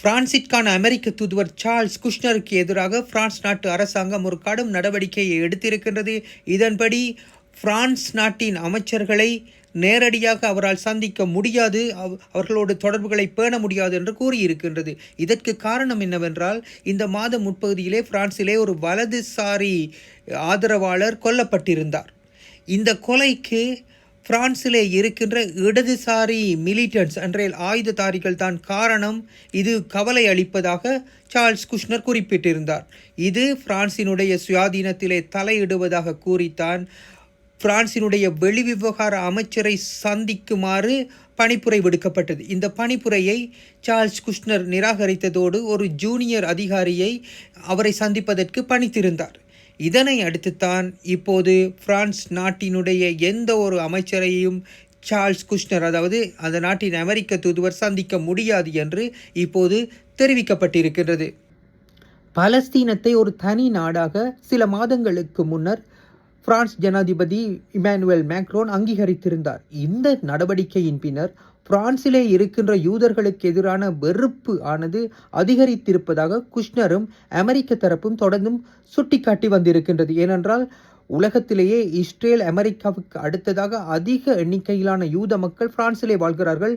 பிரான்சிற்கான அமெரிக்க தூதுவர் சார்ல்ஸ் குஷ்னருக்கு எதிராக பிரான்ஸ் நாட்டு அரசாங்கம் ஒரு கடும் நடவடிக்கையை எடுத்திருக்கின்றது. இதன்படி பிரான்ஸ் நாட்டின் அமைச்சர்களை நேரடியாக அவரால் சந்திக்க முடியாது, அவர்களோடு தொடர்புகளை பேண முடியாது என்று கூறியிருக்கின்றது. இதற்கு காரணம் என்னவென்றால், இந்த மாதம் முற்பகுதியிலே பிரான்சிலே ஒரு வலதுசாரி ஆதரவாளர் கொல்லப்பட்டிருந்தார். இந்த கொலைக்கு பிரான்சிலே இருக்கின்ற இடதுசாரி மிலிட்டன்ஸ் என்ற ஆயுததாரிகள் தான் காரணம். இது கவலை அளிப்பதாக சார்ல்ஸ் குஷ்னர் குறிப்பிட்டிருந்தார். இது பிரான்சினுடைய சுயாதீனத்திலே தலையிடுவதாக கூறித்தான் பிரான்சினுடைய வெளிவிவகார அமைச்சரை சந்திக்குமாறு பணிப்புரை விடுக்கப்பட்டது. இந்த பணிப்புரையை சார்ல்ஸ் குஷ்னர் நிராகரித்ததோடு ஒரு ஜூனியர் அதிகாரியை அவரை சந்திப்பதற்கு பணித்திருந்தார். இதனை அடுத்துத்தான் இப்போது பிரான்ஸ் நாட்டினுடைய எந்த ஒரு அமைச்சரையும் சார்ல்ஸ் குஷ்னர், அதாவது அந்த நாட்டின் அமெரிக்க தூதுவர், சந்திக்க முடியாது என்று இப்போது தெரிவிக்கப்பட்டிருக்கின்றது. பலஸ்தீனத்தை ஒரு தனி நாடாக சில மாதங்களுக்கு முன்னர் பிரான்ஸ் ஜனாதிபதி இமானுவேல் மேக்ரோன் அங்கீகரித்திருந்தார். இந்த நடவடிக்கையின் பின்னர் பிரான்சிலே இருக்கின்ற யூதர்களுக்கு எதிரான வெறுப்பு ஆனது அதிகரித்திருப்பதாக குஷ்னரும் அமெரிக்க தரப்பும் தொடர்ந்தும் சுட்டிக்காட்டி வந்திருக்கின்றது. ஏனென்றால் உலகத்திலேயே இஸ்ரேல் அமெரிக்காவுக்கு அடுத்ததாக அதிக எண்ணிக்கையிலான யூத மக்கள் பிரான்சிலே வாழ்கிறார்கள்.